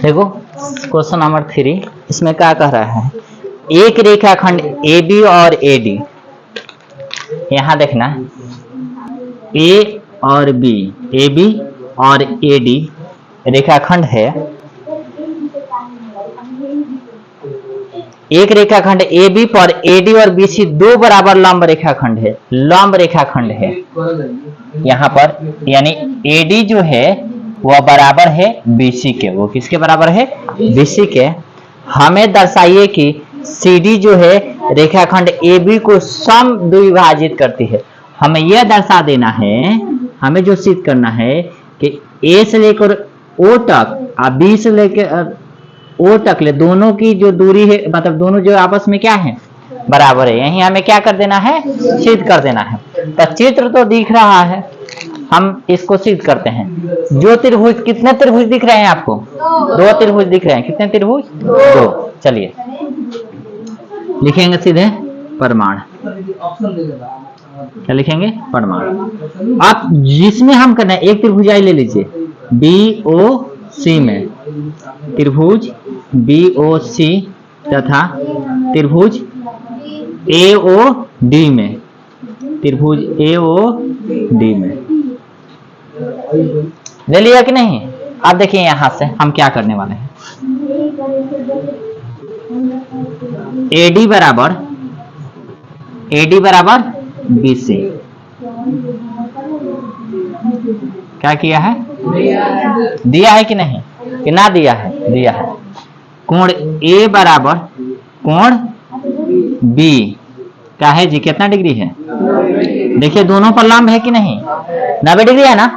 देखो question number 3, इसमें क्या कह रहा है, एक रेखाखंड AB और AD, यहां देखना A और B, AB और AD रेखाखंड है। एक रेखाखंड AB पर AD और BC दो बराबर लंब रेखाखंड है, लंब रेखाखंड है यहाँ पर, यानी AD जो है वह बराबर है BC के। वो किसके बराबर है? BC के। हमें दर्शाइए कि CD जो है रेखाखंड AB को समद्विभाजित करती है। हमें यह दर्शा देना है, हमें जो सिद्ध करना है कि A से लेकर O तक और B से लेकर O तक ले दोनों की जो दूरी है, मतलब दोनों जो आपस में क्या है, बराबर है। यही हमें क्या कर देना है, सिद्ध कर देना है। तो चित्र तो दिख रहा है, हम इसको सिद्ध करते हैं। जो त्रिभुज, कितने त्रिभुज दिख रहे हैं आपको? दो त्रिभुज दिख रहे हैं। कितने त्रिभुज? दो। चलिए लिखेंगे सीधे प्रमाण। क्या लिखेंगे? प्रमाण। आप जिसमें हम करना है, एक त्रिभुजाई ले लीजिए BOC में, त्रिभुज BOC तथा त्रिभुज AOD में, त्रिभुज AOD में ले लिया कि नहीं? आप देखिए यहां से हम क्या करने वाले हैं। AD बराबर BC, क्या किया है? दिया है कि नहीं, कि ना दिया है? दिया है। कोण A बराबर कोण B क्या है जी? कितना डिग्री है? देखिए दोनों पर लंब है कि नहीं? 90 डिग्री है ना?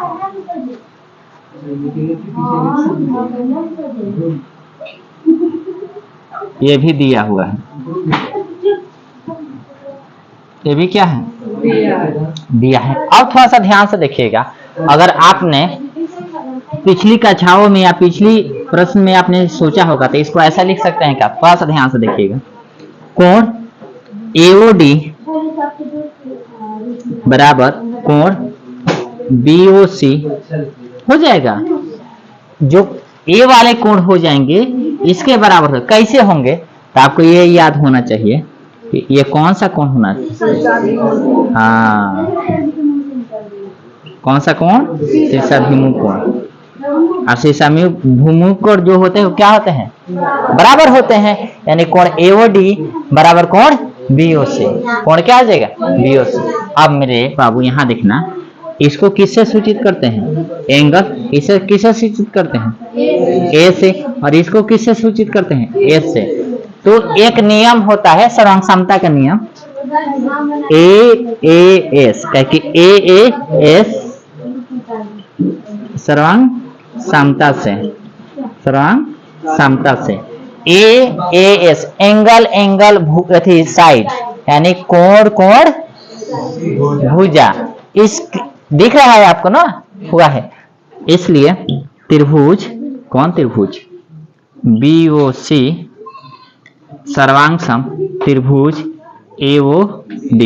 ये भी दिया हुआ है, ये भी क्या है? दिया है। अब थोड़ा सा ध्यान से देखिएगा, अगर आपने पिछली कक्षाओं में या पिछली प्रश्न में आपने सोचा होगा तो इसको ऐसा लिख सकते हैं क्या? थोड़ा सा ध्यान से देखिएगा। कोण AOD बराबर कोण BOC हो जाएगा। जो A वाले कोण हो जाएंगे इसके बराबर। कैसे होंगे? तो आपको ये याद होना चाहिए कि ये कौन सा कोण होना चाहिए। हाँ, कौन सा कोण? शीर्षाभिमुख कोण। और शीर्षाभिमुख कोण जो होते हैं क्या होते हैं? बराबर होते हैं। यानी कोण AOD बराबर कोण BOC। कोण क्या आ जाएगा? BOC। अब मेरे बाबू यहाँ देखना, इसको किससे सूचित करते हैं? एंगल। इसे किससे सूचित करते हैं? A से। और इसको किससे सूचित करते हैं? S से। तो एक नियम होता है सर्वांग समता का नियम, AAS, कि AAS सर्वांग समता से, सर्वांग समता से AAS एंगल साइड, यानी कोण भुजा। इस दिख रहा है आपको ना, हुआ है। इसलिए त्रिभुज, कौन त्रिभुज? BOC सर्वांग सम त्रिभुज AOD।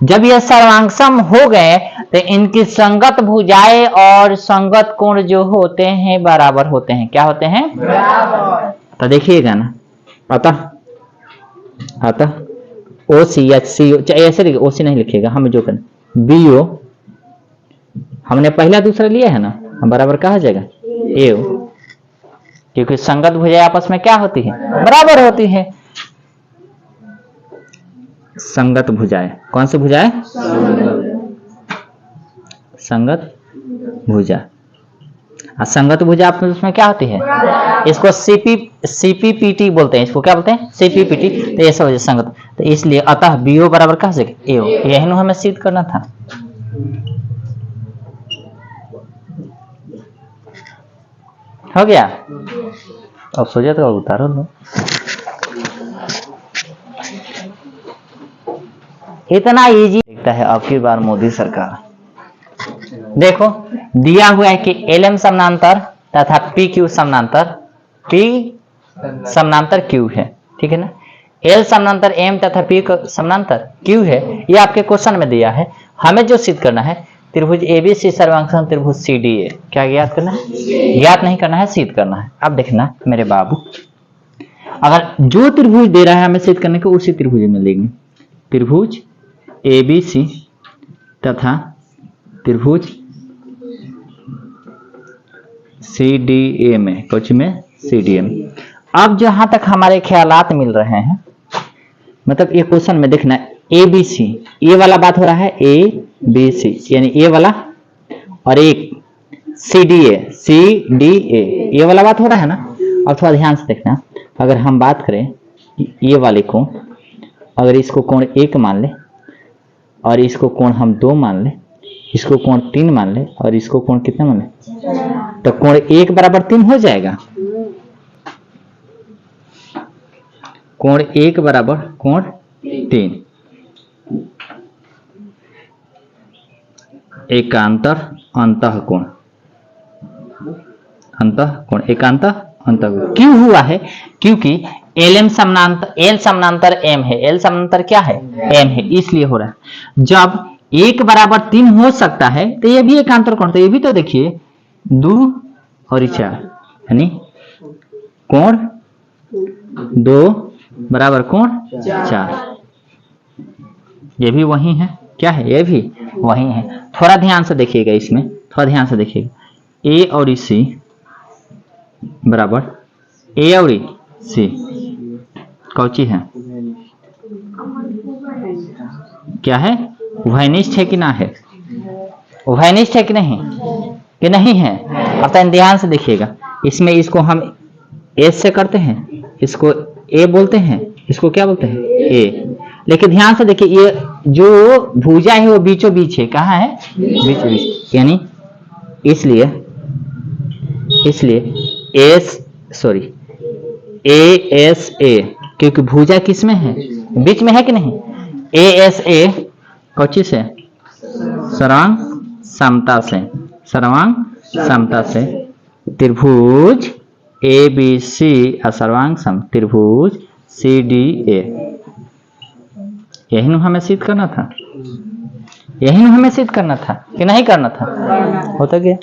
जब यह सर्वांग सम हो गए तो इनकी संगत भुजाएं और संगत कोण जो होते हैं बराबर होते हैं। क्या होते हैं? बराबर। तो देखिएगा ना, अतः OC या CO, ऐसे OC नहीं लिखिएगा, हमें जो करना BO, हमने पहला दूसरा लिया है ना, हम बराबर कहा जाएगा AO, क्योंकि संगत भुजाएं आपस में क्या होती है? बराबर होती है। संगत भुजाएं, कौन सी भुजाएं? संगत भुजा। संगत भुजा आप उसमें क्या होती है? इसको CPPT बोलते हैं। इसको क्या बोलते हैं? CPPT। तो ऐसा हो जाए संगत। तो इसलिए अतः BO बराबर कहा जाएगा AO। यही हमें सिद्ध करना था। हो गया? अब सोचा तो उतारो लो। इतना इजी दिखता है आपकी बार मोदी सरकार। देखो दिया हुआ है कि LM समानांतर तथा PQ समानांतर, P समानांतर Q है, ठीक है ना। L समानांतर M तथा P समानांतर Q है। ये आपके क्वेश्चन में दिया है। हमें जो सिद्ध करना है त्रिभुज एबीसी सर्वांग सम त्रिभुज सीडीए। क्या ज्ञात करना है? ज्ञात नहीं करना है, सिद्ध करना है। अब देखना मेरे बाबू, अगर जो त्रिभुज दे रहा है हमें सिद्ध करने को, उसी त्रिभुज में लेंगे। त्रिभुज एबीसी तथा त्रिभुज सीडीए में, कुछ में सीडीए में। अब जहां तक हमारे ख्यालात मिल रहे हैं, मतलब ये क्वेश्चन में देखना, ए बी सी, ये वाला बात हो रहा है, ए बी सी यानी ये वाला, और एक सी डी ए, ये वाला बात हो रहा है ना। अब थोड़ा ध्यान से देखना, अगर हम बात करें ये वाले को, अगर इसको कोण 1 मान ले, और इसको कोण हम 2 मान ले, इसको कोण 3 मान ले, और इसको कोण कितना मान ले, तो कोण 1 बराबर 3 हो जाएगा। कोण 1 बराबर कोण 3, एकांतर अंतःकोण, अंतःकोण एकांतर अंतःकोण क्यों हुआ है? क्योंकि एल समानांतर एम है, एल समानांतर क्या है? एम है, इसलिए हो रहा है। जब 1 बराबर 3 हो सकता है तो ये भी एकांतर कोण, तो ये भी तो देखिए 2 और 4 यानी कोण 2 बराबर कोण 4, ये भी वही है। क्या है? ये भी वही है। थोड़ा ध्यान से देखिएगा, इसमें थोड़ा ध्यान से देखिएगा, ए और सी बराबर ए और सी कौची है? क्या है? उभयनिष्ठ है कि ना है? उभयनिष्ठ है कि नहीं? कि नहीं है? अब तो ध्यान से देखिएगा, इसमें इसको हम एस से करते हैं, इसको ए बोलते हैं, इसको क्या बोलते हैं? ए। लेकिन ध्यान से देखिए, ये जो भुजा है वो बीचों बीच है। कहाँ है? बीचों बीच, यानी इसलिए ए एस ए, क्योंकि भुजा किस में है? बीच में है कि नहीं? ए एस ए कौची से? सर्वांग समता से, सर्वांग समता से त्रिभुज ए बी सी सर्वांग सम त्रिभुज सी डी ए। यही हमें सिद्ध करना था, यही हमें सिद्ध करना था कि नहीं करना था? होता गया।